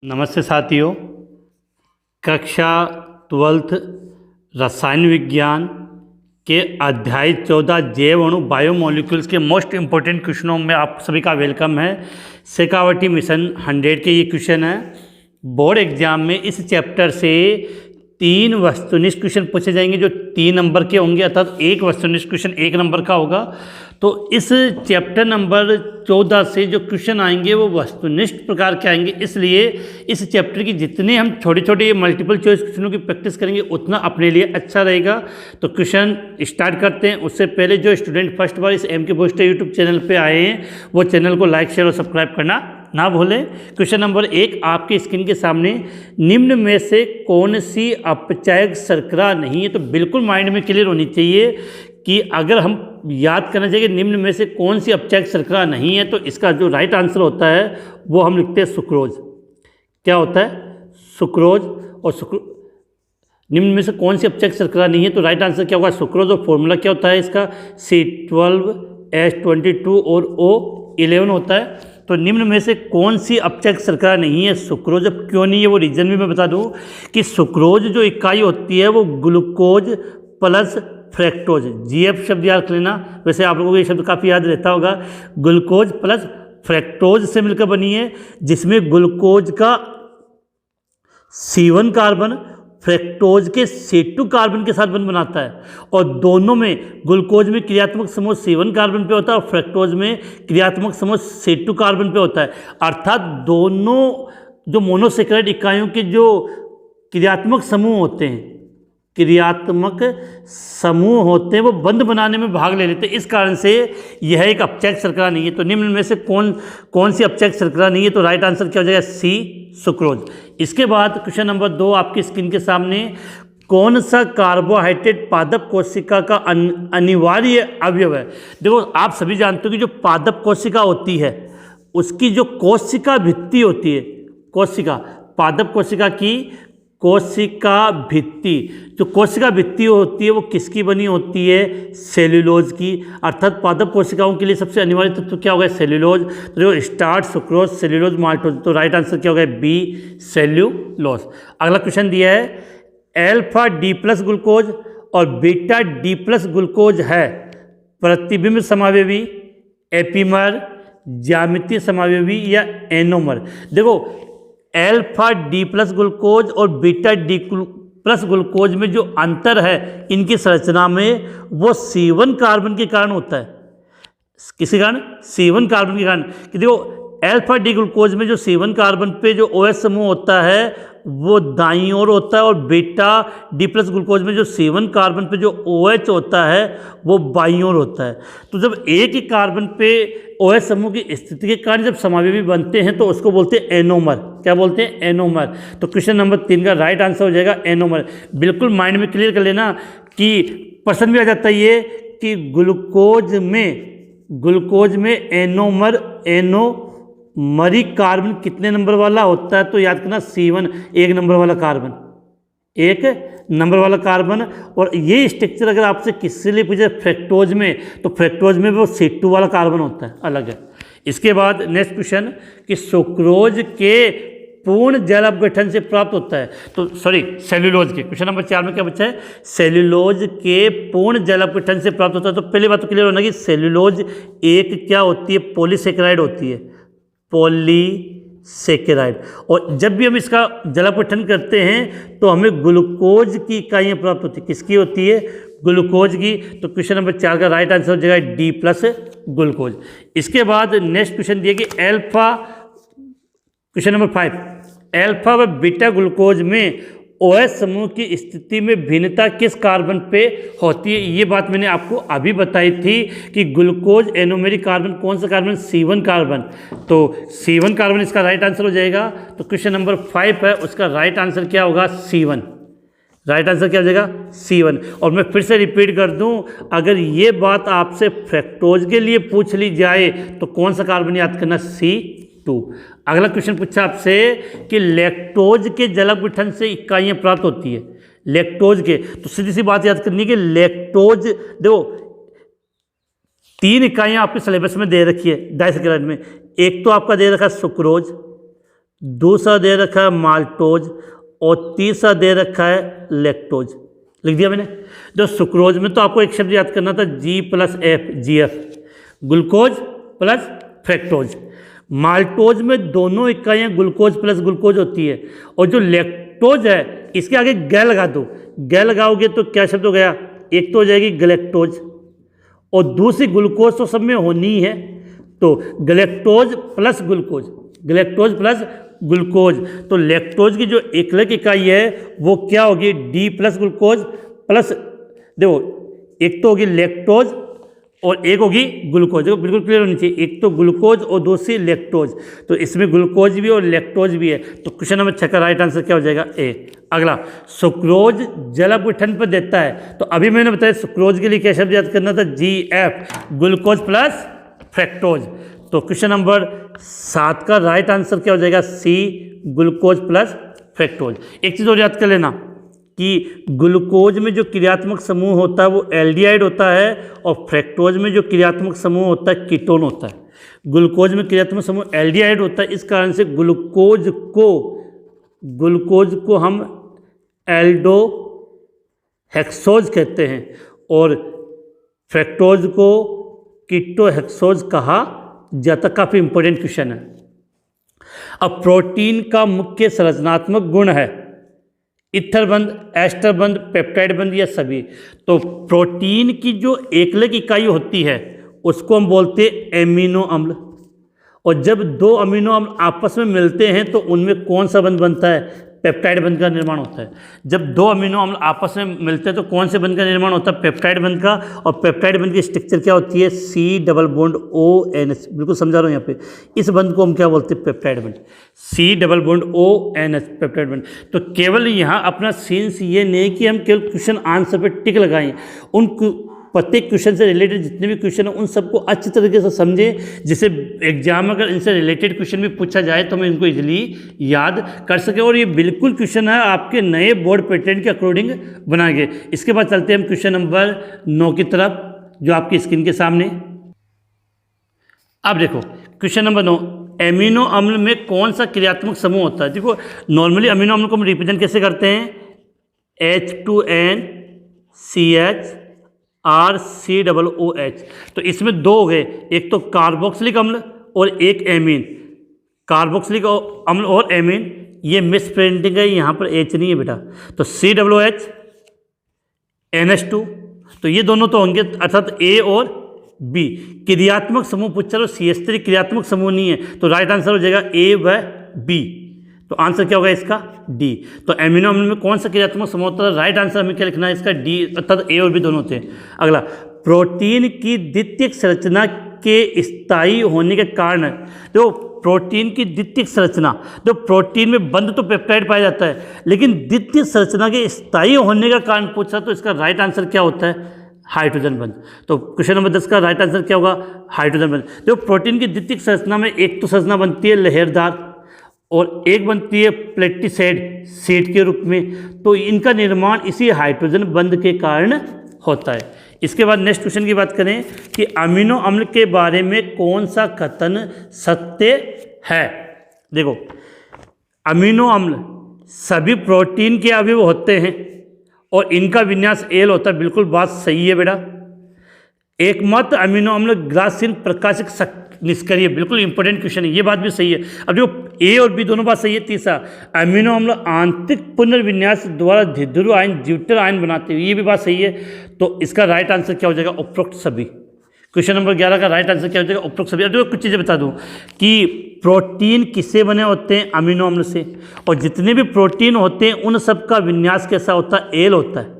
नमस्ते साथियों। कक्षा 12th रसायन विज्ञान के अध्याय 14 जैव अणु बायोमोलिक्यूल्स के मोस्ट इम्पोर्टेंट क्वेश्चनों में आप सभी का वेलकम है। शेखावटी मिशन 100 के ये क्वेश्चन है। बोर्ड एग्जाम में इस चैप्टर से 3 वस्तुनिष्ठ क्वेश्चन पूछे जाएंगे जो 3 नंबर के होंगे, अर्थात एक वस्तुनिष्ठ क्वेश्चन 1 नंबर का होगा। तो इस चैप्टर नंबर 14 से जो क्वेश्चन आएंगे वो वस्तुनिष्ठ प्रकार के आएंगे, इसलिए इस चैप्टर की जितने हम छोटे छोटे मल्टीपल चॉइस क्वेश्चनों की प्रैक्टिस करेंगे उतना अपने लिए अच्छा रहेगा। तो क्वेश्चन स्टार्ट करते हैं। उससे पहले जो स्टूडेंट फर्स्ट बार इस MK बूस्टर यूट्यूब चैनल पे आए हैं वो चैनल को लाइक शेयर और सब्सक्राइब करना ना भूलें। क्वेश्चन नंबर 1 आपके स्क्रीन के सामने, निम्न में से कौन सी अपचायक शर्करा नहीं है। तो बिल्कुल माइंड में क्लियर होनी चाहिए कि अगर हम याद करना चाहिए कि निम्न में से कौन सी अपचायक शर्करा नहीं है, तो इसका जो राइट आंसर होता है वो हम लिखते हैं सुक्रोज। क्या होता है? सुक्रोज। और निम्न में से कौन सी अपचायक शर्करा नहीं है, तो राइट आंसर क्या होगा? सुक्रोज। और फॉर्मूला क्या होता है इसका? C12H22 और O11 होता है। तो निम्न में से कौन सी अपचायक शर्करा नहीं है? सुक्रोज। अब क्यों नहीं है वो रीजन भी मैं बता दूं कि सुक्रोज जो इकाई होती है वो ग्लूकोज प्लस फ्रैक्टोज, GF शब्द याद कर लेना। वैसे आप लोगों को ये शब्द काफ़ी याद रहता होगा। ग्लूकोज प्लस फ्रैक्टोज से मिलकर बनी है, जिसमें ग्लूकोज का C1 कार्बन फ्रैक्टोज के C2 कार्बन के साथ बंध बनाता है। और दोनों में ग्लूकोज में क्रियात्मक समूह C1 कार्बन पे होता है और फ्रैक्टोज में क्रियात्मक समूह C2 कार्बन पे होता है। अर्थात दोनों जो मोनोसेकेराइड इकाइयों के जो क्रियात्मक समूह होते हैं वो बंध बनाने में भाग ले लेते हैं। इस कारण से यह एक अपचायक शर्करा नहीं है। तो निम्न में से कौन सी अपचायक शर्करा नहीं है, तो राइट आंसर क्या हो जाएगा? C sucrose. इसके बाद क्वेश्चन नंबर 2 आपकी स्क्रीन के सामने, कौन सा कार्बोहाइड्रेट पादप कोशिका का अनिवार्य अवयव है? देखो आप सभी जानते हो कि जो पादप कोशिका होती है उसकी जो कोशिका भित्ति होती है, पादप कोशिका की कोशिका भित्ति, जो कोशिका भित्ति होती है वो किसकी बनी होती है? सेल्यूलोज की। अर्थात पादप कोशिकाओं के लिए सबसे अनिवार्य तत्व तो क्या होगा? सेल्यूलोज। तो जो स्टार्च, सुक्रोज, सेल्यूलोज, माल्टोज, तो राइट आंसर क्या होगा? B cellulose. अगला क्वेश्चन दिया है, अल्फा D प्लस ग्लूकोज और बीटा D प्लस ग्लूकोज है प्रतिबिंब समावयवी, एपीमर, ज्यामितीय समावयवी या एनोमर। देखो अल्फा D प्लस ग्लूकोज और बीटा D प्लस ग्लूकोज में जो अंतर है इनकी संरचना में वो C1 कार्बन के कारण होता है। किसी कारण? C1 कार्बन के कारण। कि देखो अल्फा D ग्लूकोज में जो C1 कार्बन पे जो OH समूह होता है वो दाईं ओर होता है और बीटा D प्लस ग्लूकोज में जो C1 कार्बन पे जो OH होता है वो बाईं ओर होता है। तो जब एक ही कार्बन पे OH समूह की स्थिति के कारण जब समावयवी बनते हैं तो उसको बोलते हैं एनोमर। क्या बोलते हैं? एनोमर। तो क्वेश्चन नंबर 3 का राइट आंसर हो जाएगा एनोमर। बिल्कुल माइंड में क्लियर कर लेना कि प्रश्न भी आ जाता है ये कि ग्लूकोज में एनोमरिक कार्बन कितने नंबर वाला होता है? तो याद करना C1, 1 नंबर वाला कार्बन, 1 नंबर वाला कार्बन। और ये स्ट्रक्चर अगर आपसे किसी लिए पूछे फ्रैक्टोज में, तो फ्रैक्टोज में वो C2 वाला कार्बन होता है, अलग है। इसके बाद नेक्स्ट क्वेश्चन कि सुक्रोज के पूर्ण जल अपघटन से प्राप्त होता है, तो सॉरी सेल्यूलोज के। क्वेश्चन नंबर 4 में क्या बच्चा है? सेल्यूलोज के पूर्ण जल अपघटन से प्राप्त होता है। तो पहली बात तो क्लियर होना कि सेल्यूलोज एक क्या होती है? पॉलीसेकेराइड होती है, पॉलीसेकेराइड। और जब भी हम इसका जल अपघटन करते हैं तो हमें ग्लूकोज की इकाइयाँ प्राप्त होती है। किसकी होती है? ग्लूकोज की। तो क्वेश्चन नंबर 4 का राइट आंसर हो जाएगा D प्लस ग्लूकोज। इसके बाद नेक्स्ट क्वेश्चन दिया कि क्वेश्चन नंबर 5, अल्फा व बीटा ग्लूकोज में OH समूह की स्थिति में भिन्नता किस कार्बन पे होती है? ये बात मैंने आपको अभी बताई थी कि ग्लूकोज एनोमेरिक कार्बन कौन सा कार्बन? C1 carbon. तो C1 कार्बन इसका राइट आंसर हो जाएगा। तो क्वेश्चन नंबर 5 है, उसका राइट आंसर क्या होगा? C1। राइट आंसर क्या हो जाएगा? C1। और मैं फिर से रिपीट कर दूं, अगर ये बात आपसे फ्रैक्टोज के लिए पूछ ली जाए तो कौन सा कार्बन याद करना? C2। अगला क्वेश्चन पूछा आपसे कि लैक्टोज के जल अपघटन से इकाइयाँ प्राप्त होती है। लैक्टोज के, तो सीधी सी बात याद करनी है कि लैक्टोज, देखो 3 इकाइयाँ आपके सिलेबस में दे रखी है डाइसेकेराइड में। एक तो आपका दे रखा है सुक्रोज, दूसरा दे रखा है माल्टोज और तीसरा दे रखा है लैक्टोज। लिख दिया मैंने। जो सुक्रोज में तो आपको एक शब्द याद करना था G+F, GF, glucose plus fructose. Maltose में दोनों इकाइयाँ ग्लूकोज प्लस ग्लूकोज होती है, और जो लैक्टोज है इसके आगे गै लगा दो। गै लगाओगे तो क्या शब्द हो गया, एक तो हो जाएगी गलैक्टोज और दूसरी ग्लूकोज तो सब में होनी ही है, तो गलैक्टोज प्लस ग्लूकोज, गलैक्टोज प्लस ग्लूकोज। तो लैक्टोज की जो एकलक इकाई है वो क्या होगी, D प्लस ग्लूकोज प्लस, देखो एक तो होगी लैक्टोज और एक होगी ग्लूकोज। देखो बिल्कुल क्लियर होनी चाहिए, एक तो ग्लूकोज और दूसरी लैक्टोज, तो इसमें ग्लूकोज भी और लैक्टोज भी है। तो क्वेश्चन नंबर 6 का राइट आंसर क्या हो जाएगा, ए। अगला, सुक्रोज जल आपको ठंड पर देता है, तो अभी मैंने बताया सुक्रोज के लिए क्या शब्द याद करना था, GF, ग्लूकोज प्लस फ्रैक्टोज। तो क्वेश्चन नंबर 7 का राइट आंसर क्या हो जाएगा, C, ग्लूकोज प्लस फ्रैक्टोज। एक चीज़ और याद कर लेना कि ग्लूकोज में जो क्रियात्मक समूह होता है वो एल्डिहाइड होता है, और फ्रैक्टोज में जो क्रियात्मक समूह होता है कीटोन होता है। ग्लूकोज में क्रियात्मक समूह एल्डिहाइड होता है, इस कारण से ग्लूकोज को हम एल्डो हेक्सोज कहते हैं, और फ्रैक्टोज को कीटो हेक्सोज कहा जाता। काफ़ी इंपॉर्टेंट क्वेश्चन है। अब प्रोटीन का मुख्य संरचनात्मक गुण है इथर बंध, एस्टर बंध, पेप्टाइड बंध या सभी। तो प्रोटीन की जो एकलक इकाई होती है उसको हम बोलते हैं एमिनो अम्ल, और जब दो अमीनो अम्ल आपस में मिलते हैं तो उनमें कौन सा बंध बनता है, पेप्टाइड बंध का निर्माण होता है। जब दो अमीनो अम्ल आपस में मिलते हैं तो कौन से बंध का निर्माण होता है, पेप्टाइड बंध का। और पेप्टाइड बंध की स्ट्रक्चर क्या होती है, C+ONH। बिल्कुल समझा रहा हूँ यहाँ पे, इस बंध को हम क्या बोलते हैं, पेप्टाइड बंध, C+ONH, पेप्टाइड बंध। तो केवल यहाँ अपना सीन्स ये नहीं कि हम केवल क्वेश्चन आंसर पे टिक लगाएं, उन प्रत्येक क्वेश्चन से रिलेटेड जितने भी क्वेश्चन हैं उन सबको अच्छी तरीके से समझें, जिससे एग्जाम अगर इनसे रिलेटेड क्वेश्चन भी पूछा जाए तो हम इनको इजीली याद कर सकें। और ये बिल्कुल क्वेश्चन है आपके नए बोर्ड पैटर्न के अकॉर्डिंग बनाए गए। इसके बाद चलते हैं हम क्वेश्चन नंबर 9 की तरफ, जो आपकी स्क्रीन के सामने। अब देखो क्वेश्चन नंबर 9, एमिनो अम्ल में कौन सा क्रियात्मक समूह होता है। देखो नॉर्मली अमीनो अम्ल को हम रिप्रेजेंट कैसे करते हैं, H2NCH RCOOH। तो इसमें दो हो गए, एक तो कार्बोक्सिलिक अम्ल और एक एमीन। कार्बोक्सिलिक अम्ल और एमीन, ये मिस प्रिंटिंग है, यहाँ पर H नहीं है बेटा, तो COOH NH2, तो ये दोनों तो होंगे, अर्थात A और B। क्रियात्मक समूह पूछा तो CH3 क्रियात्मक समूह नहीं है, तो राइट आंसर हो जाएगा A व B। तो आंसर क्या होगा इसका, डी। तो एमिनो अम्ल में कौन सा क्रियात्मक समूह होता है, राइट आंसर हमें क्या लिखना है इसका, डी, अर्थात ए और बी दोनों होते हैं। अगला, प्रोटीन की द्वितीयक संरचना के स्थायी होने के कारण, जो प्रोटीन की द्वितीयक संरचना, जो प्रोटीन में बंध तो पेप्टाइड पाया जाता है, लेकिन द्वितीय संरचना के स्थायी होने का कारण पूछा तो इसका राइट आंसर क्या होता है, हाइड्रोजन बंध। तो क्वेश्चन नंबर 10 का राइट आंसर क्या होगा, हाइड्रोजन बंध। जो प्रोटीन की द्वितीयक संरचना में एक तो संरचना बनती है लहरदार और एक बनती है प्लेटिसाइड सीट के रूप में, तो इनका निर्माण इसी हाइड्रोजन बंध के कारण होता है। इसके बाद नेक्स्ट क्वेश्चन की बात करें कि अमीनो अम्ल के बारे में कौन सा कथन सत्य है। देखो अमीनो अम्ल सभी प्रोटीन के अवयव होते हैं और इनका विन्यास एल होता है, बिल्कुल बात सही है बेटा। एकमात्र अमीनो अम्ल ग्लासिन प्रकाशिक निष्क्रिय, बिल्कुल इंपॉर्टेंट क्वेश्चन है, ये बात भी सही है। अब देखो ए और बी दोनों बात सही है। तीसरा, अमीनो अम्ल आंतरिक पुनर्विन्यास द्वारा ध्रुव आयन ड्यूटर आयन बनाते हैं, ये भी बात सही है। तो इसका राइट आंसर क्या हो जाएगा, उपरोक्त सभी। क्वेश्चन नंबर 11 का राइट आंसर क्या हो जाएगा, उपरोक्त सभी। अब देखो कुछ चीज़ें बता दूं कि प्रोटीन किससे बने होते हैं, अमीनो अम्ल से, और जितने भी प्रोटीन होते हैं उन सब का विन्यास कैसा होता है, एल होता है।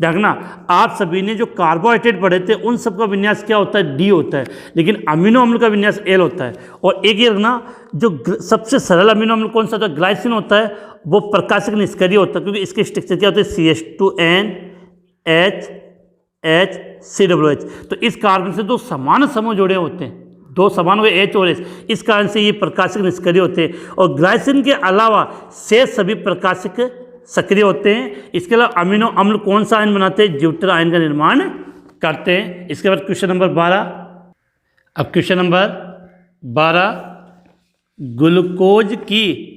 देखना आप सभी ने जो कार्बोहाइड्रेट पढ़े थे उन सब का विन्यास क्या होता है, डी होता है, लेकिन अमीनो अम्ल का विन्यास एल होता है। और एक ये रखना, जो सबसे सरल अमीनो अम्ल कौन सा होता है, ग्लाइसिन होता है, वो प्रकाशिक निष्क्रिय होता है, क्योंकि इसके स्ट्रक्चर क्या होते हैं, CH2NHCOOH। तो इस कार्बन से दो समान समूह जुड़े होते हैं, दो समान हो गए H और H, इस कारण से ये प्रकाशिक निष्क्रिय होते हैं। और ग्लाइसिन के अलावा शेष सभी प्रकाशिक सक्रिय होते हैं। इसके अलावा अमीनो अम्ल कौन सा आयन बनाते हैं, ड्यूटर आयन का निर्माण करते हैं। इसके बाद क्वेश्चन नंबर 12। अब क्वेश्चन नंबर 12, ग्लूकोज की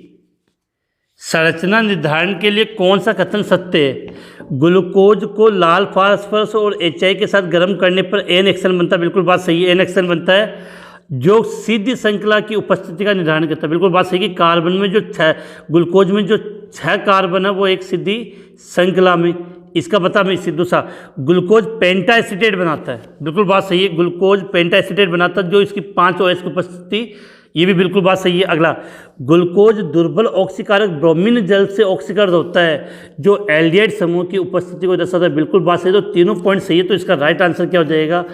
संरचना निर्धारण के लिए कौन सा कथन सत्य है? ग्लूकोज को लाल फास्फोरस और HI के साथ गर्म करने पर NaCl बनता है। बिल्कुल बात सही है, NaCl बनता है जो सीधी श्रृंखला की उपस्थिति का निर्धारण करता है। बिल्कुल बात सही कि कार्बन में जो 6 ग्लूकोज में जो 6 कार्बन है वो एक सीधी श्रृंखला में, इसका बता मैं इसी दूसरा ग्लूकोज पेंटा एसीटेट बनाता है। बिल्कुल बात सही है, ग्लूकोज पेंटा एसीटेट बनाता है जो इसकी 5 OH की उपस्थिति, ये भी बिल्कुल बात सही है। अगला, ग्लूकोज दुर्बल ऑक्सीकारक ब्रोमीन जल से ऑक्सीकृत होता है जो एल्डिहाइड समूह की उपस्थिति को दर्शाता है। बिल्कुल बात सही, तो तीनों पॉइंट सही है, तो इसका राइट आंसर क्या हो जाएगा?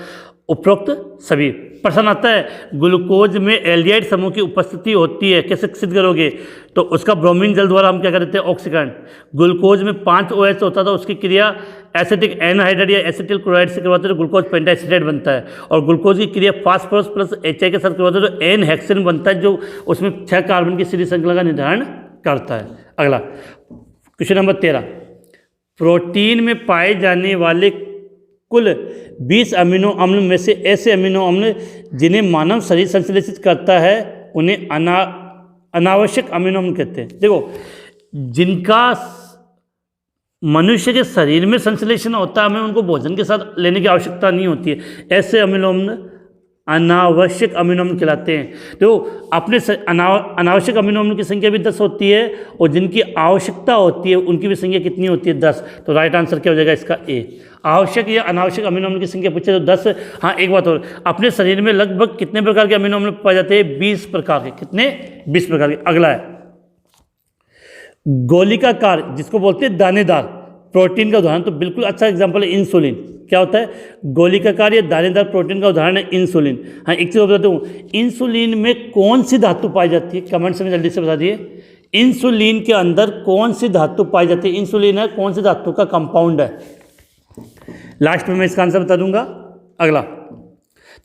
उपरोक्त सभी। प्रश्न आता है ग्लूकोज में एल्डिहाइड समूह की उपस्थिति होती है, कैसे सिद्ध करोगे? तो उसका ब्रोमीन जल द्वारा हम क्या करते हैं? ऑक्सीकरण। ग्लूकोज में 5 OH होता था, उसकी क्रिया एसिटिक एनहाइड्राइड या एसिटिल क्लोराइड से करवाते तो ग्लूकोज पेंटाएसिटेट बनता है, और ग्लूकोज की क्रिया फास्फोरस प्लस HI के साथ करवाते तो N-हेक्सेन बनता है जो उसमें 6 कार्बन की सीधी श्रृंखला का निर्धारण करता है। अगला क्वेश्चन नंबर 13, प्रोटीन में पाए जाने वाले कुल 20 अमीनो अम्ल में से ऐसे अमीनो अम्ल जिन्हें मानव शरीर संश्लेषित करता है उन्हें अनावश्यक अमीनो अम्ल कहते हैं। देखो, जिनका मनुष्य के शरीर में संश्लेषण होता है, हमें उनको भोजन के साथ लेने की आवश्यकता नहीं होती है, ऐसे अमीनो अम्ल अनावश्यक अमीनो अम्ल कहलाते हैं। तो अपने अनावश्यक अमीनो अम्ल की संख्या भी 10 होती है, और जिनकी आवश्यकता होती है उनकी भी संख्या कितनी होती है? 10। तो राइट आंसर क्या हो जाएगा इसका? ए। आवश्यक या अनावश्यक अमीनो अम्ल की संख्या पूछे तो 10। हाँ, एक बात और, अपने शरीर में लगभग कितने प्रकार के अमीनो अम्ल पाए जाते हैं? 20 प्रकार के। कितने? 20 प्रकार के। अगला है गोलिकाकार, जिसको बोलते हैं दानेदार प्रोटीन का उदाहरण, तो बिल्कुल अच्छा एग्जाम्पल है इंसुलिन। क्या होता है? गोलिकाकार या दानेदार प्रोटीन का उदाहरण है इंसुलिन। हाँ, एक चीज़ बताता हूँ, इंसुलिन में कौन सी धातु पाई जाती है? कमेंट्स में जल्दी से बता दिए। इंसुलिन के अंदर कौन सी धातु पाई जाती है? इंसुलिन है, कौन सी धातु का कंपाउंड है? लास्ट में मैं इसका आंसर बता दूंगा। अगला,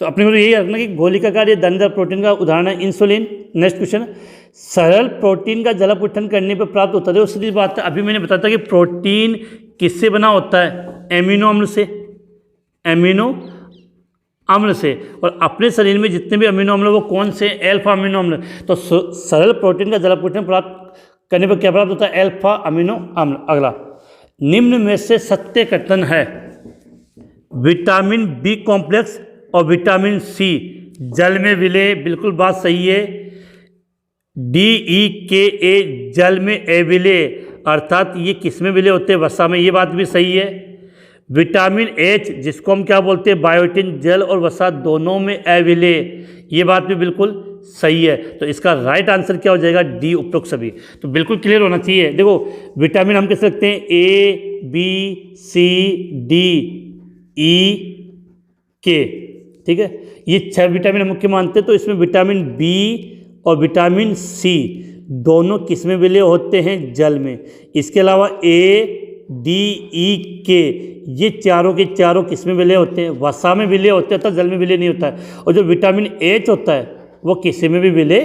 तो अपने को यही रखना कि गोलिकाकार या दानेदार प्रोटीन का उदाहरण है इंसुलिन। नेक्स्ट क्वेश्चन, सरल प्रोटीन का जलापूठन करने पर प्राप्त होता है। सीधी बात है, अभी मैंने बताया था कि प्रोटीन किससे बना होता है? एमिनो अम्ल से, एमिनो अम्ल से। और अपने शरीर में जितने भी अमीनो अम्ल वो कौन से? अल्फा अमीनो अम्ल। तो सरल प्रोटीन का जलापूठन प्राप्त करने पर क्या प्राप्त होता है? अल्फा अमीनो अम्ल। अगला, निम्न में से सत्य कथन है विटामिन बी कॉम्प्लेक्स और विटामिन सी जल में विलय। बिल्कुल बात सही है। DEKA जल में अविलय, अर्थात ये किस में विलय होते हैं? वसा में। ये बात भी सही है। विटामिन H, जिसको हम क्या बोलते हैं? बायोटिन, जल और वसा दोनों में अविलय, ये बात भी बिल्कुल सही है। तो इसका राइट आंसर क्या हो जाएगा? डी, उपरोक्त सभी। तो बिल्कुल क्लियर होना चाहिए। देखो, विटामिन हम कैसे रखते हैं? A, B, C, D, E, K, ठीक है। ये 6 विटामिन हम मुख्य मानते हैं। तो इसमें विटामिन बी और विटामिन सी दोनों किस में विलय होते हैं? जल में। इसके अलावा ADEK ये चारों के चारों किस में विलय होते हैं? वसा में विलय होते हैं, तो जल में विलय नहीं होता है। और जो विटामिन H होता है वो किसी में भी विलय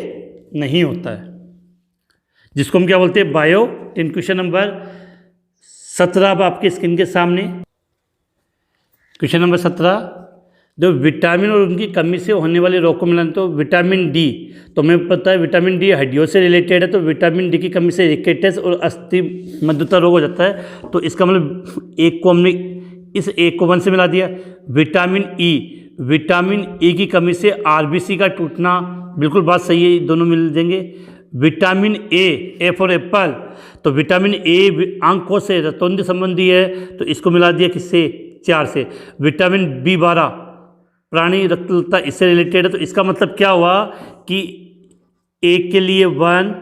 नहीं होता है, जिसको हम क्या बोलते हैं? बायोटिन। क्वेश्चन नंबर 17 अब आपके स्क्रीन के सामने। क्वेश्चन नंबर 17, जो विटामिन और उनकी कमी से होने वाले रोग को मिलाना, तो विटामिन डी, तो हमें पता है विटामिन डी हड्डियों से रिलेटेड है, तो विटामिन डी की कमी से रिकेटस और अस्थि मज्जता रोग हो जाता है। तो इसका मतलब एक को हमने इस एक को 1 से मिला दिया। विटामिन ई, विटामिन ई की कमी से आरबीसी का टूटना, बिल्कुल बात सही है, दोनों मिल जाएंगे। विटामिन ए फॉर एप्पल, तो विटामिन ए आंखों से रतौंध संबंधी है, तो इसको मिला दिया किससे? 4 से। विटामिन B12 प्राणी रक्तलता, इससे रिलेटेड है, तो इसका मतलब क्या हुआ कि ए के लिए 1,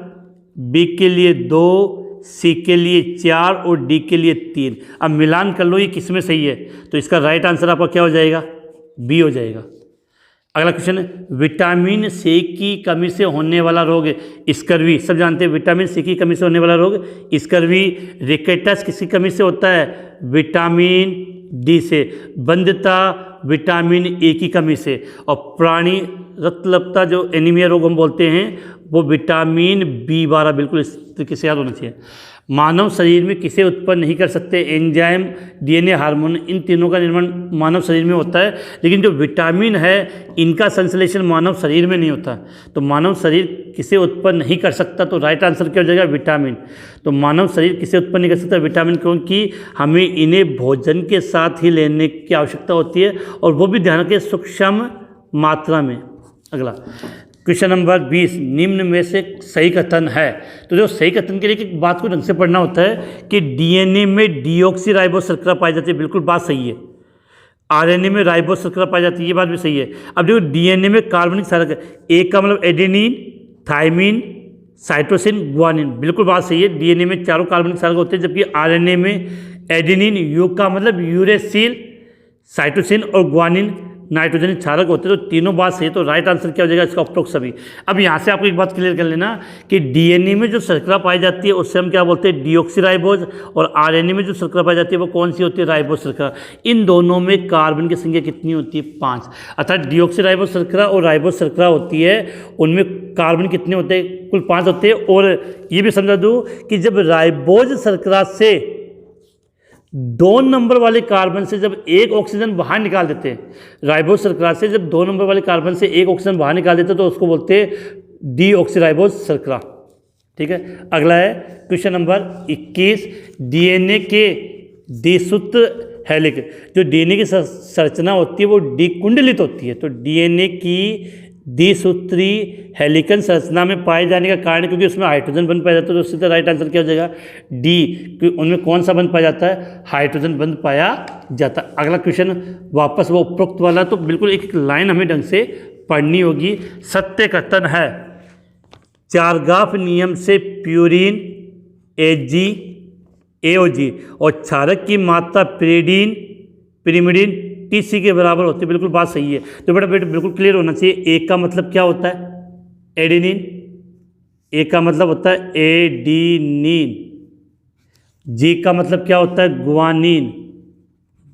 बी के लिए 2, सी के लिए 4 और डी के लिए 3। अब मिलान कर लो ये किस में सही है, तो इसका राइट आंसर आपका क्या हो जाएगा? बी हो जाएगा। अगला क्वेश्चन है, विटामिन सी की कमी से होने वाला रोग स्कर्वी, सब जानते हैं विटामिन सी की कमी से होने वाला रोग स्कर्वी। रिकेटस किसकी कमी से होता है? विटामिन डी से। बंधता विटामिन ए की कमी से, और प्राणी रक्तल्पता जो एनीमिया रोग हम बोलते हैं वो विटामिन B12, बिल्कुल इस तरीके से याद होना चाहिए। मानव शरीर में किसे उत्पन्न नहीं कर सकते, एंजाइम, डीएनए, हार्मोन, इन तीनों का निर्माण मानव शरीर में होता है, लेकिन जो विटामिन है इनका संश्लेषण मानव शरीर में नहीं होता। तो मानव शरीर किसे उत्पन्न नहीं कर सकता, तो राइट आंसर क्या हो जाएगा, विटामिन। तो मानव शरीर किसे उत्पन्न नहीं कर सकता, विटामिन, क्योंकि हमें इन्हें भोजन के साथ ही लेने की आवश्यकता होती है, और वो भी ध्यान रखें सूक्ष्म मात्रा में। अगला क्वेश्चन नंबर 20, निम्न में से सही कथन है। तो जो सही कथन के लिए एक बात को ढंग से पढ़ना होता है कि डीएनए में डीऑक्सीराइबोस शर्करा पाई जाती है, बिल्कुल बात सही है। आरएनए में राइबोस शर्करा पाई जाती है, ये बात भी सही है। अब देखो डीएनए में कार्बनिक क्षारक, एक का मतलब एडेनिन, थाइमिन, साइटोसिन, गुआनिन, बिल्कुल बात सही है। डीएनए में चारों कार्बनिक क्षारक होते हैं, जबकि आरएनए में एडेनिन, यू का मतलब यूरेसिल, साइटोसिन और गुआनिन नाइट्रोजन क्षारक होते हैं। तो तीनों बात सही है, तो राइट आंसर क्या हो जाएगा इसका, उपरोक्त सभी। अब यहाँ से आपको एक बात क्लियर कर लेना कि डीएनए में जो शर्करा पाई जाती है उससे हम क्या बोलते हैं, डीऑक्सीराइबोज, और आरएनए में जो शर्करा पाई जाती है वो कौन सी होती है, राइबोज शर्करा। इन दोनों में कार्बन की संख्या कितनी होती है, 5। अर्थात डीऑक्सीराइबोज शर्करा और राइबोज शर्करा होती है, उनमें कार्बन कितने होते हैं, कुल 5 होते हैं। और ये भी समझा दूँ कि जब राइबोज शर्करा से 2 नंबर वाले कार्बन से जब एक ऑक्सीजन बाहर निकाल देते हैं, राइबोज शर्करा से जब 2 नंबर वाले कार्बन से एक ऑक्सीजन बाहर निकाल देते हैं, तो उसको बोलते हैं डीऑक्सीराइबोज शर्करा। ठीक है, अगला है क्वेश्चन नंबर 21, डीएनए के द्विसूत्र हेलिक्स, जो डीएनए की संरचना होती है वो द्विकुंडलित होती है। तो डीएनए की द्विसूत्री हेलिकल संरचना में पाए जाने का कारण, क्योंकि उसमें हाइड्रोजन बंध पाया जाता है, तो सीधा राइट आंसर क्या हो जाएगा, डी। उनमें कौन सा बंध पाया जाता है, हाइड्रोजन बंध पाया जाता है। अगला क्वेश्चन वापस वो उपरोक्त वाला, तो बिल्कुल एक एक लाइन हमें ढंग से पढ़नी होगी। सत्य कथन है, चारगाफ नियम से प्यूरिन, एजी, एओजी और क्षारक की मात्रा पिरिमिडिन टीसी के बराबर होती है, बिल्कुल बात सही है। तो बेटा बिल्कुल क्लियर होना चाहिए। ए का मतलब क्या होता है, एडेनिन, ए का मतलब होता है एडिनिन। जी का मतलब क्या होता है, गुआनिन,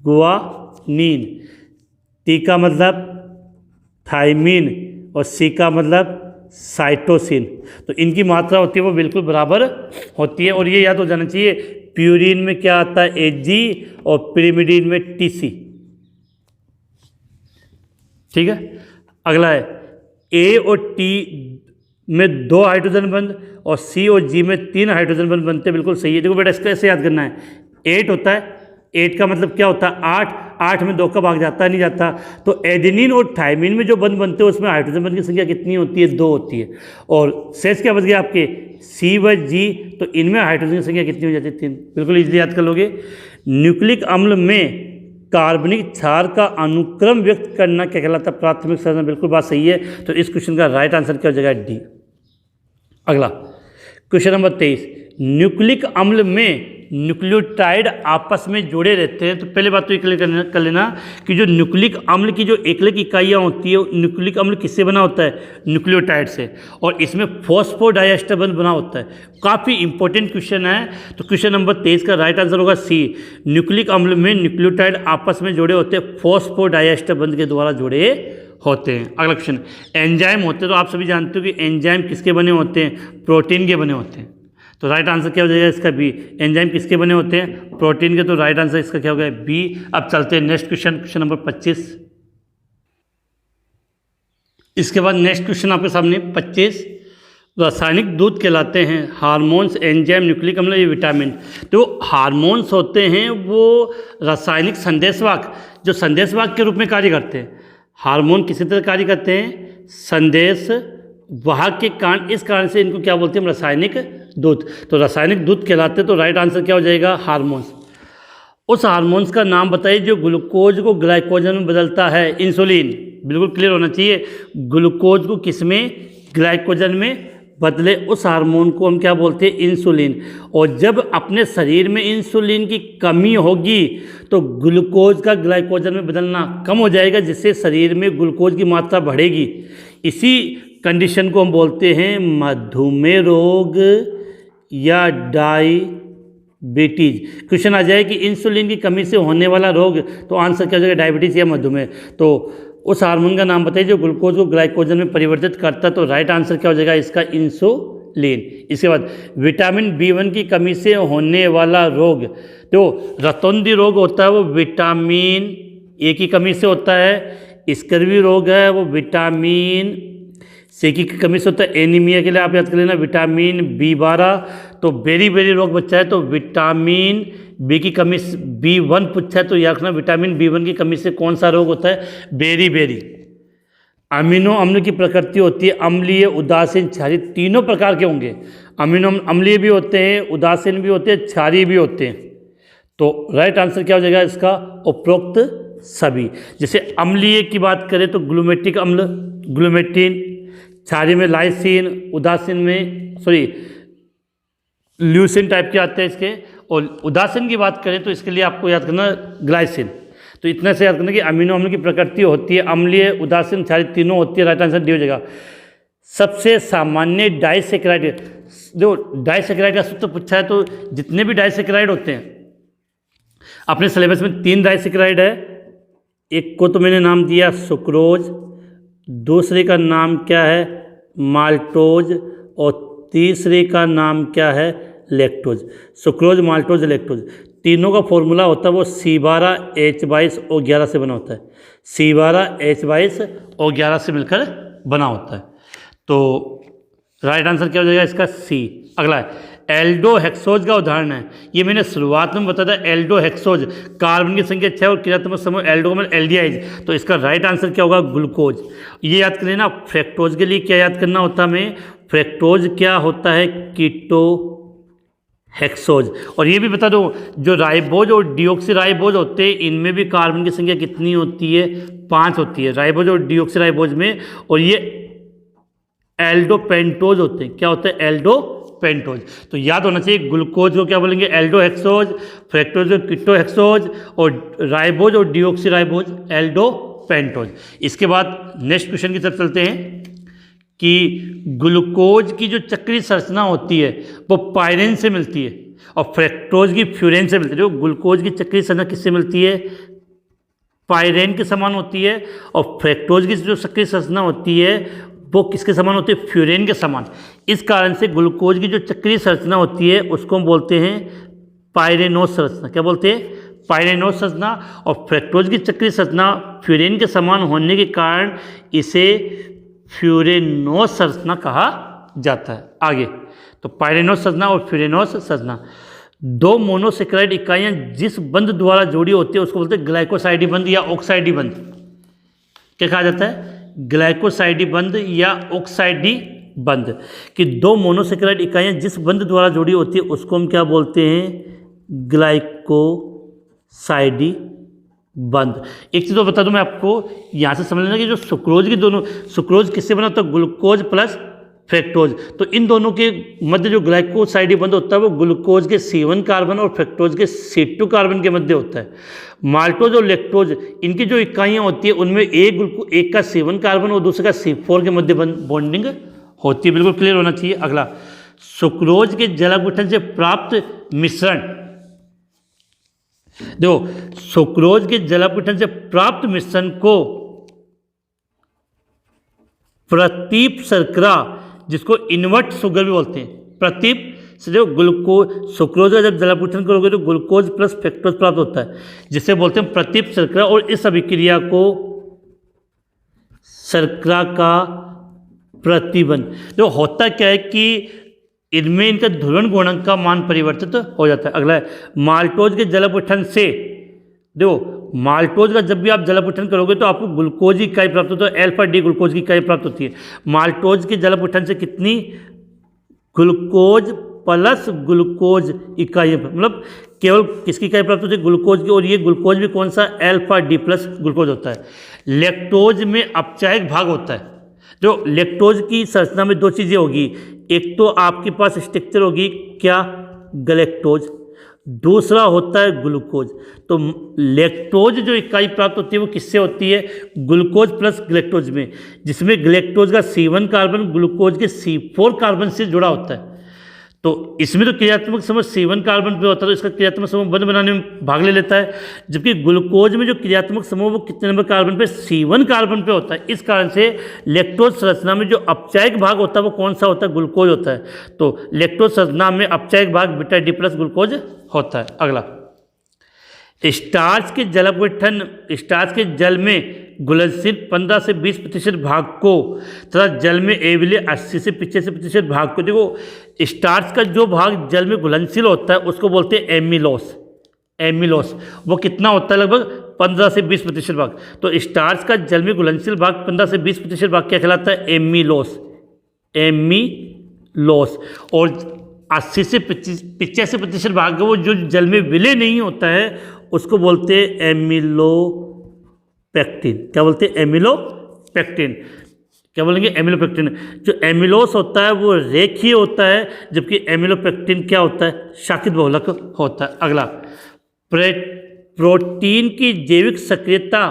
गुआनिन। टी का मतलब थाइमिन, और सी का मतलब साइटोसिन। तो इनकी मात्रा होती है वो बिल्कुल बराबर होती है, और ये याद हो जाना चाहिए। प्यूरिन में क्या आता है, एजी, और पिरिमिडिन में टीसी। ठीक है, अगला है ए और टी में 2 हाइड्रोजन बंध और सी और जी में 3 हाइड्रोजन बंध बनते हैं, बिल्कुल सही है। देखो बेटा इसका ऐसे याद करना है, 8 होता है, 8 का मतलब क्या होता है, 8 में 2 का भाग जाता है, नहीं जाता। तो एडेनिन और थाइमिन में जो बंध बनते हैं उसमें हाइड्रोजन बंध की संख्या कितनी होती है, 2 होती है। और शेष क्या बच गया आपके, सी व जी, तो इनमें हाइड्रोजन की संख्या कितनी हो जाती है, 3। बिल्कुल इजीली याद कर लोगे। न्यूक्लिक अम्ल में कार्बनिक क्षार का अनुक्रम व्यक्त करना क्या कहलाता है, प्राथमिक संरचना, बिल्कुल बात सही है। तो इस क्वेश्चन का राइट आंसर क्या हो जाएगा, डी। अगला क्वेश्चन नंबर 23, न्यूक्लिक अम्ल में न्यूक्लियोटाइड आपस में जुड़े रहते हैं। तो पहले बात तो ये क्लियर कर लेना कि जो न्यूक्लिक अम्ल की जो एकलिक इकाइयाँ होती है, न्यूक्लिक अम्ल किससे बना होता है, न्यूक्लियोटाइड से, और इसमें फॉस्फोडाइएस्टर बंध बना होता है। काफ़ी इंपॉर्टेंट क्वेश्चन है। तो क्वेश्चन नंबर 23 का राइट आंसर होगा सी। न्यूक्लिक अम्ल में न्यूक्लियोटाइड आपस में जुड़े होते हैं, फॉस्फोडाइएस्टर बंध के द्वारा जुड़े होते हैं। अगला क्वेश्चन, एंजाइम होते हैं, तो आप सभी जानते हो कि एंजाइम किसके बने होते हैं, प्रोटीन के बने होते हैं। तो राइट आंसर क्या हो जाएगा इसका, बी। एंजाइम किसके बने होते हैं, प्रोटीन के, तो राइट आंसर इसका क्या हो गया, बी। अब चलते हैं नेक्स्ट क्वेश्चन, क्वेश्चन नंबर 25। इसके बाद नेक्स्ट क्वेश्चन आपके सामने 25, रासायनिक दूत कहलाते हैं हार्मोन्स, एंजाइम, न्यूक्लिक अम्ल, ये विटामिन। तो हार्मोन्स होते हैं वो रासायनिक संदेशवाहक, जो संदेशवाहक के रूप में कार्य करते हैं। हार्मोन किसी तरह कार्य करते हैं, संदेश वाहक के कारण, इस कारण से इनको क्या बोलते हैं, रासायनिक दूत। तो रासायनिक दूत कहलाते हैं। तो राइट आंसर क्या हो जाएगा, हार्मोन्स। उस हार्मोन्स का नाम बताइए जो ग्लूकोज को ग्लाइकोजन में बदलता है, इंसुलिन। बिल्कुल क्लियर होना चाहिए, ग्लूकोज को किस में, ग्लाइकोजन में बदले उस हार्मोन को हम क्या बोलते हैं, इंसुलिन। और जब अपने शरीर में इंसुलिन की कमी होगी तो ग्लूकोज का ग्लाइकोजन में बदलना कम हो जाएगा, जिससे शरीर में ग्लूकोज की मात्रा बढ़ेगी। इसी कंडीशन को हम बोलते हैं मधुमेह रोग या बीटीज। क्वेश्चन आ जाए कि इंसुलिन की कमी से होने वाला रोग, तो आंसर क्या हो जाएगा, डायबिटीज या मधुमेह। तो उस हार्मोन का नाम बताइए जो ग्लूकोज को ग्लाइकोजन में परिवर्तित करता है, तो राइट आंसर क्या हो जाएगा इसका, इंसुलिन। इसके बाद विटामिन B1 की कमी से होने वाला रोग, तो रतौंधी रोग होता है वो विटामिन ए की कमी से होता है। स्कर्वी रोग है वो विटामिन सी की कमी से होता है। एनीमिया के लिए आप याद कर लेना विटामिन B12। तो बेरी बेरी रोग बच्चा है तो विटामिन बी की कमी, B1 पूछा है तो याद रखना विटामिन B1 की कमी से कौन सा रोग होता है, बेरी बेरी। अमीनो अम्ल की प्रकृति होती है अम्लीय, उदासीन, क्षारीय, तीनों प्रकार के होंगे। अमीनो अम्लीय भी होते हैं, उदासीन भी होते हैं, क्षारीय भी होते हैं। तो राइट आंसर क्या हो जाएगा इसका, उपरोक्त सभी। जैसे अम्लीय की बात करें तो ग्लूमेटिक अम्ल, ग्लूमेटिन, क्षारीय में लाइसिन, उदासीन में ल्यूसिन टाइप के आते हैं इसके, और उदासीन की बात करें तो इसके लिए आपको याद करना ग्लाइसिन। तो इतना से याद करना कि अमीनो अम्ल की प्रकृति होती है अम्लीय, उदासीन, क्षारीय, तीनों होती है। राइट आंसर डी हो जाएगा। सबसे सामान्य डाइसेक्राइड, जो डाइसेक्राइड का सूत्र पूछा है तो जितने भी डाइसेक्राइड होते हैं अपने सिलेबस में 3 डाइसेक्राइड है। एक को तो मैंने नाम दिया सुक्रोज, दूसरे का नाम क्या है माल्टोज, और तीसरे का नाम क्या है लैक्टोज। सुक्रोज, माल्टोज, लैक्टोज, तीनों का फॉर्मूला होता है वो C12H22O11 से बना होता है। C12H22O11 से मिलकर बना होता है। तो राइट आंसर क्या हो जाएगा इसका, सी। अगला है एल्डोहेक्सोज का उदाहरण है। ये मैंने शुरुआत में बताया था, एल्डोहेक्सोज कार्बन की संख्या 6 और क्रियात्मक समूह एल्डो में एल्डिहाइड। तो इसका राइट आंसर क्या होगा, ग्लूकोज। ये याद कर लेना। फ्रैक्टोज के लिए क्या याद करना होता है हमें, फ्रैक्टोज क्या होता है, कीटो हेक्सोज। और ये भी बता दो जो राइबोज और डिऑक्सीराइबोज होते हैं इनमें भी कार्बन की संख्या कितनी होती है, 5 होती है राइबोज और डिऑक्सीराइबोज में। और ये एल्डोपेंटोज होते हैं, क्या होते हैं एल्डोपेंटोज। तो याद होना चाहिए ग्लूकोज को क्या बोलेंगे एल्डोहेक्सोज, फ्रैक्टोज को कीटोहेक्सोज, और राइबोज और डिऑक्सीराइबोज एल्डोपेंटोज। इसके बाद नेक्स्ट क्वेश्चन की तरफ चलते हैं कि ग्लूकोज की जो चक्रीय संरचना होती है वो पायरेन से मिलती है और फ्रैक्टोज की फ्यूरेन से मिलती है। जो ग्लूकोज की चक्रीय संरचना किससे मिलती है, पायरेन के समान होती है, और फ्रैक्टोज की जो चक्रीय संरचना होती है वो किसके समान होती है, फ्यूरेन के समान। इस कारण से ग्लूकोज की जो चक्रीय संरचना होती है उसको हम बोलते हैं पायरेनोज संरचना। क्या बोलते हैं, पायरेनोज संरचना। और फ्रैक्टोज की चक्रीय संरचना फ्यूरेन के समान होने के कारण इसे फ्यूरेनोज संरचना कहा जाता है। आगे तो पायरेनोज संरचना और फ्यूरेनोज संरचना, 2 मोनोसेक्राइड इकाइयाँ जिस बंध द्वारा जोड़ी होती है उसको बोलते हैं ग्लाइकोसाइडी बंध या ऑक्साइडी बंध। क्या कहा जाता है, ग्लाइकोसाइडी बंध या ऑक्साइडी बंध। कि 2 मोनोसेक्राइड इकाइयाँ जिस बंध द्वारा जुड़ी होती है उसको हम क्या बोलते हैं, ग्लाइकोसाइडी बंध। एक चीज़ तो बता दूं मैं आपको, यहाँ से समझ लेना कि जो सुक्रोज की दोनों, सुक्रोज किससे बना होता है, ग्लूकोज प्लस फ्रैक्टोज। तो इन दोनों के मध्य जो ग्लाइकोसाइडी बंध होता है वो ग्लूकोज के C1 कार्बन और फ्रैक्टोज के C2 कार्बन के मध्य होता है। माल्टोज और लैक्टोज इनकी जो इकाइयाँ होती है उनमें एक का C1 कार्बन और दूसरे का C4 के मध्य बॉन्डिंग होती है। बिल्कुल क्लियर होना चाहिए। अगला, सुक्रोज के जलावृठन से प्राप्त मिश्रण, देखो सुक्रोज के जलावृठन से प्राप्त मिश्रण को प्रतीप शर्करा, जिसको इन्वर्ट शुगर भी बोलते हैं, प्रतीप से जो ग्लूकोज, सुक्रोज का जब जलावृठन करोगे तो ग्लूकोज प्लस फ्रैक्टोज प्राप्त होता है, जिसे बोलते हैं प्रतीप शर्करा। और इस अभिक्रिया को शर्करा का प्रतिबंध। जो होता क्या है कि इनमें इनका ध्रुवण गुणांक का मान परिवर्तित हो जाता है। अगला है माल्टोज के जलावृठन से, देखो माल्टोज का जब भी आप जलावृठन करोगे तो आपको ग्लूकोज की इकाई प्राप्त होती है, अल्फा डी ग्लूकोज की इकाई प्राप्त होती है। माल्टोज के जलावृठन से कितनी, ग्लूकोज प्लस ग्लूकोज इकाई, मतलब केवल किसकी इकाई प्राप्त होती है, ग्लूकोज की। और ये ग्लूकोज भी कौन सा, अल्फा डी प्लस ग्लूकोज होता है। लैक्टोज में अपचायक भाग होता है। जो लैक्टोज की संरचना में 2 चीज़ें होगी, एक तो आपके पास स्ट्रक्चर होगी क्या, गलेक्टोज, दूसरा होता है ग्लूकोज। तो लैक्टोज जो इकाई प्राप्त होती है वो किससे होती है, ग्लूकोज प्लस ग्लेक्टोज में, जिसमें ग्लेक्टोज का C1 कार्बन ग्लूकोज के C4 कार्बन से जुड़ा होता है। तो इसमें तो क्रियात्मक समूह C1 कार्बन पे होता है, तो इसका क्रियात्मक समूह बंध बनाने में भाग ले लेता है। जबकि ग्लूकोज में जो क्रियात्मक समूह वो कितने नंबर कार्बन पे, C1 कार्बन पे होता है। इस कारण से लैक्टोज संरचना में जो अपचायक भाग होता है वो कौन सा होता है, ग्लूकोज होता है। तो लैक्टोज संरचना में अपचायक भाग बीटा डी प्लस ग्लूकोज होता है। अगला, स्टार्च के जल अपघटन, स्टार्च के जल में घुलनशील 15 से 20% भाग को तथा जल में एविले 80 से 85% भाग को, देखो स्टार्च का जो भाग जल में घुलनशील होता है उसको बोलते हैं एमिलोस। एमिलोस वो कितना होता है, लगभग 15 से 20% भाग। तो स्टार्च का जल में घुलनशील भाग 15 से 20% भाग क्या कहलाता है, एमिलोस। एमिलोस। और 80 से 85% भाग वो जो जल में विलय नहीं होता है उसको बोलते हैं एमिलोपेक्टिन। क्या बोलते हैं, एमिलोपेक्टिन। क्या बोलेंगे, एमिलोपेक्टिन। जो एमिलोस होता है वो रेखीय होता है, जबकि एमिलोपेक्टिन क्या होता है, शाखित बहुलक होता है। अगला, प्रोटीन की जैविक सक्रियता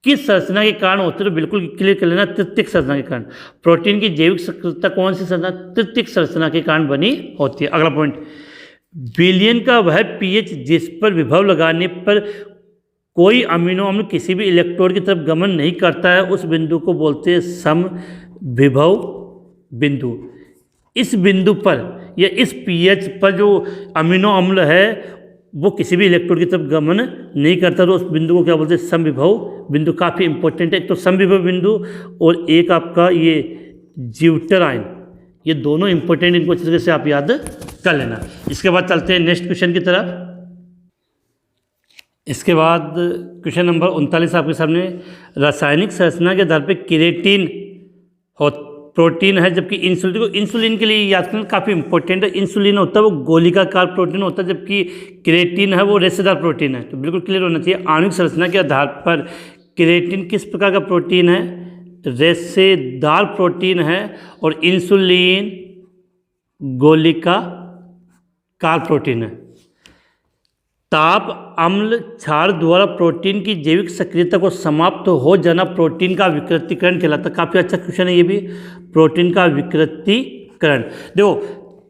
किस संरचना के कारण होती है, तो बिल्कुल क्लियर कर लेना, तृतीयक संरचना के कारण। प्रोटीन की जैविक सक्रियता कौन सी संरचना, तृतीयक संरचना के कारण बनी होती है। अगला पॉइंट, विलयन का वह पीएच जिस पर विभव लगाने पर कोई अमीनो अम्ल किसी भी इलेक्ट्रोड की तरफ गमन नहीं करता है उस बिंदु को बोलते हैं समविभव बिंदु। इस बिंदु पर या इस पीएच पर जो अमीनो अम्ल है वो किसी भी इलेक्ट्रोड की तरफ गमन नहीं करता, तो उस बिंदु को क्या बोलते हैं, समविभव बिंदु। काफ़ी इंपॉर्टेंट है, एक तो समविभव बिंदु और एक आपका ये ज्यूटर आयन, ये दोनों इंपॉर्टेंट, इनको अच्छे तरीके से आप याद कर लेना। इसके बाद चलते हैं नेक्स्ट क्वेश्चन की तरफ। इसके बाद क्वेश्चन नंबर 39 आपके सामने, रासायनिक संरचना के आधार पर केराटिन प्रोटीन है, जबकि इंसुलिन को, इंसुलिन के लिए याद करना काफ़ी इंपॉर्टेंट है। इंसुलिन होता है वो गोलिकाकार प्रोटीन होता है, जबकि केराटिन है वो रेशेदार प्रोटीन है। तो बिल्कुल क्लियर होना चाहिए। आणविक संरचना के आधार पर केराटिन किस प्रकार का प्रोटीन है, रेशेदार प्रोटीन है, और इंसुलिन गोलिकाकार प्रोटीन है। ताप अम्ल क्षार द्वारा प्रोटीन की जैविक सक्रियता को समाप्त हो जाना प्रोटीन का विकृतीकरण कहलाता है। काफ़ी अच्छा क्वेश्चन है ये भी, प्रोटीन का विकृतीकरण। देखो,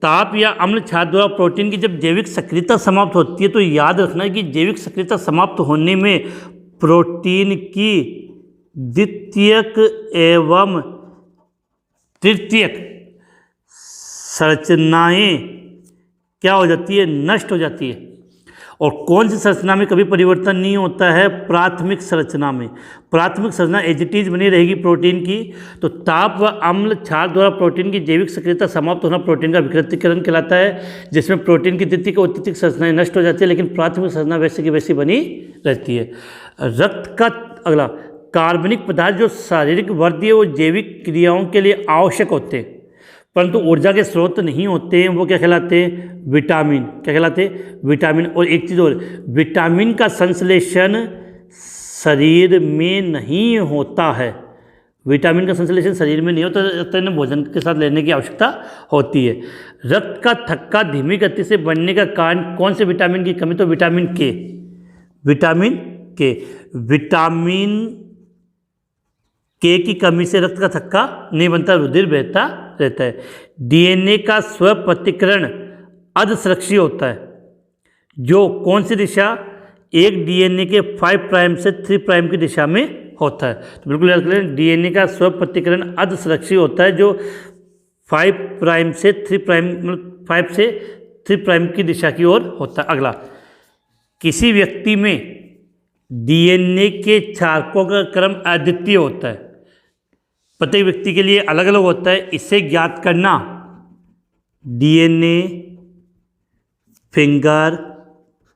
ताप या अम्ल क्षार द्वारा प्रोटीन की जब जैविक सक्रियता समाप्त होती है तो याद रखना कि जैविक सक्रियता समाप्त होने में प्रोटीन की द्वितीयक एवं तृतीयक संरचनाएं क्या हो जाती है, नष्ट हो जाती है। और कौन सी संरचना में कभी परिवर्तन नहीं होता है, प्राथमिक संरचना में। प्राथमिक संरचना एज इट इज बनी रहेगी प्रोटीन की। तो ताप व अम्ल क्षार द्वारा प्रोटीन की जैविक सक्रियता समाप्त होना प्रोटीन का विकृतीकरण कहलाता है, जिसमें प्रोटीन की द्वितीयक और तृतीयक संरचनाएं नष्ट हो जाती है, लेकिन प्राथमिक संरचना वैसे की वैसी बनी रहती है। रक्त का अगला, कार्बनिक पदार्थ जो शारीरिक वर्धीय और जैविक क्रियाओं के लिए आवश्यक होते हैं परंतु ऊर्जा के स्रोत नहीं होते हैं, वो क्या कहलाते हैं, विटामिन। क्या कहलाते हैं, विटामिन। और एक चीज़ और, विटामिन का संश्लेषण शरीर में नहीं होता है। विटामिन का संश्लेषण शरीर में नहीं होता, तो भोजन के साथ लेने की आवश्यकता होती है। रक्त का थक्का धीमी गति से बढ़ने का कारण कौन से विटामिन की कमी, तो विटामिन के। विटामिन के, विटामिन के की कमी से रक्त का थक्का नहीं बनता, रुधिर बहता रहता है। डीएनए का स्वप्रतिकरण अर्धसुरक्षीय होता है, जो कौन सी दिशा, एक डीएनए के 5 प्राइम से 3 प्राइम की दिशा में होता है। तो बिल्कुल याद करें, डीएनए का स्वप्रतिकरण अर्धसुरक्षीय होता है, जो 5 प्राइम से 3 प्राइम, मतलब 5 से 3 प्राइम की दिशा की ओर होता है। अगला, किसी व्यक्ति में डीएनए के क्षारकों का क्रम अद्वितीय होता है, प्रत्येक व्यक्ति के लिए अलग अलग होता है। इसे ज्ञात करना डीएनए फिंगर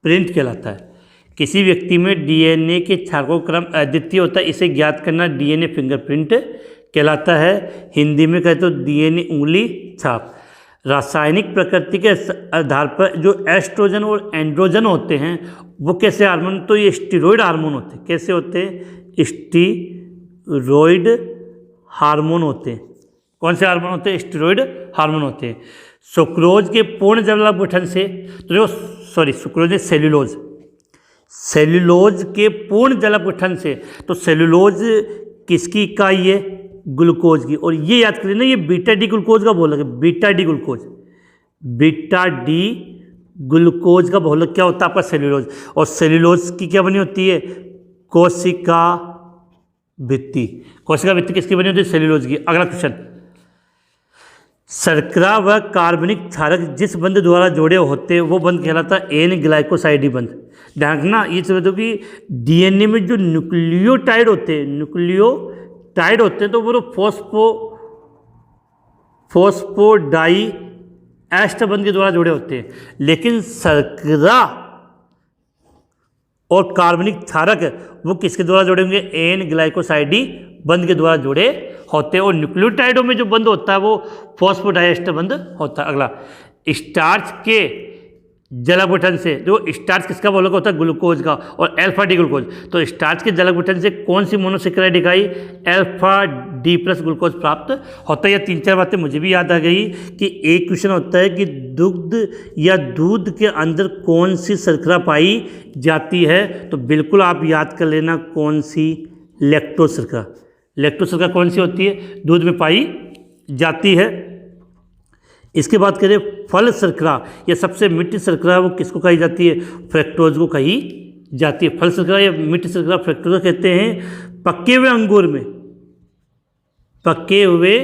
प्रिंट कहलाता है। किसी व्यक्ति में डीएनए के क्षारकों का क्रम अद्वितीय होता है, इसे ज्ञात करना डीएनए फिंगरप्रिंट कहलाता है। हिंदी में कहते तो डीएनए उंगली छाप। रासायनिक प्रकृति के आधार पर जो एस्ट्रोजन और एंड्रोजन होते हैं वो कैसे हार्मोन, तो ये स्टीरॉयड हार्मोन होते हैं। कैसे होते हैं, स्टीरॉयड हार्मोन होते हैं। कौन से हार्मोन होते हैं, स्टीरॉयड हार्मोन होते हैं। सुक्रोज के पूर्ण जलावघटन से, तो देखो सुक्रोज ने सेल्यूलोज के पूर्ण जलावघटन से, तो सेल्यूलोज किसकी इकाई है, ग्लूकोज की। और ये याद करिए ना, ये बीटा डी ग्लूकोज का बोला गया, beta D glucose. Beta D glucose का बहुलक क्या होता है आपका सेल्यूलोज, और सेल्यूलोज की क्या बनी होती है, कोशिका भित्ति। कोशिका भित्ति किसकी बनी होती है, सेल्यूलोज की। अगला क्वेश्चन, शर्करा व कार्बनिक क्षारक जिस बंध द्वारा जुड़े होते हैं वो बंध कहलाता है एन ग्लाइकोसाइडी बंध। ध्यान रखना, ये समझ दो कि डीएनए में जो न्यूक्लियोटाइड होते हैं तो वो फॉस्फोडाई एस्टर बंध के द्वारा जुड़े होते हैं, लेकिन शर्करा और कार्बनिक क्षारक वो किसके द्वारा जुड़े होंगे, एन ग्लाइकोसाइडी बंध के द्वारा जुड़े होते हैं, और न्यूक्लियोटाइडों में जो बंध होता है वो फॉस्फोडाइएस्टर बंध होता है। अगला, स्टार्च के जलक गठन से, जो स्टार्च किसका बहुलक होता है, ग्लूकोज का, और अल्फा डी ग्लूकोज, तो स्टार्च के जलक गठन से कौन सी मोनोसेकेराइड इकाई अल्फा डी प्लस ग्लूकोज प्राप्त होता है। ये 3-4 बातें मुझे भी याद आ गई कि एक क्वेश्चन होता है कि दुग्ध या दूध के अंदर कौन सी शर्करा पाई जाती है, तो बिल्कुल आप याद कर लेना कौन सी, लैक्टोज शर्करा। लैक्टोज शर्करा कौन सी होती है, दूध में पाई जाती है। इसके बाद करें फल शर्करा, यह सबसे मीठी शर्करा वो किसको कही जाती है, फ्रक्टोज को कही जाती है। फल शर्करा या मीठी शर्करा फ्रक्टोज कहते हैं। पके हुए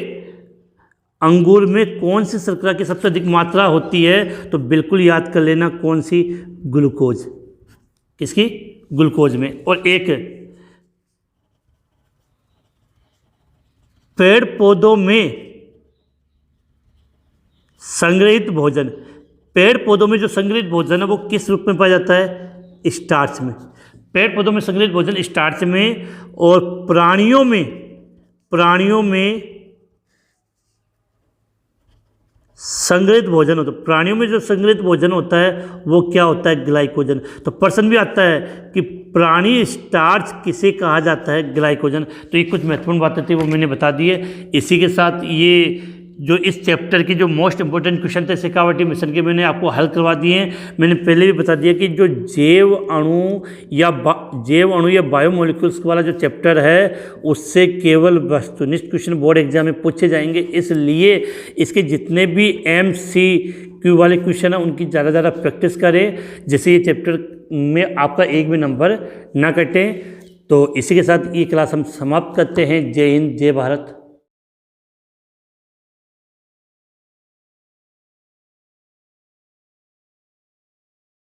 अंगूर में कौन सी शर्करा की सबसे अधिक मात्रा होती है, तो बिल्कुल याद कर लेना कौन सी, ग्लूकोज। किसकी, ग्लूकोज में। और एक, पेड़ पौधों में संग्रहित भोजन, पेड़ पौधों में जो संग्रहित भोजन है वो किस रूप में पाया जाता है, स्टार्च में। पेड़ पौधों में संग्रहित भोजन स्टार्च में, और प्राणियों में संग्रहित भोजन होता है, प्राणियों में जो संग्रहित भोजन होता है वो क्या होता है, ग्लाइकोजन। तो प्रश्न भी आता है कि प्राणी स्टार्च किसे कहा जाता है, ग्लाइकोजन। तो ये कुछ महत्वपूर्ण बातें थी वो मैंने बता दी है। इसी के साथ ये जो इस चैप्टर की जो मोस्ट इंपॉर्टेंट क्वेश्चन थे शेखावटी मिशन के, मैंने आपको हल करवा दिए हैं। मैंने पहले भी बता दिया कि जो जैव अणु या बायोमोलिक्यूल्स वाला जो चैप्टर है उससे केवल वस्तुनिष्ठ क्वेश्चन बोर्ड एग्जाम में पूछे जाएंगे, इसलिए इसके जितने भी MCQ वाले क्वेश्चन हैं उनकी ज़्यादा प्रैक्टिस करें, जिससे ये चैप्टर में आपका एक भी नंबर ना कटे। तो इसी के साथ ये क्लास हम समाप्त करते हैं। जय हिंद, जय भारत।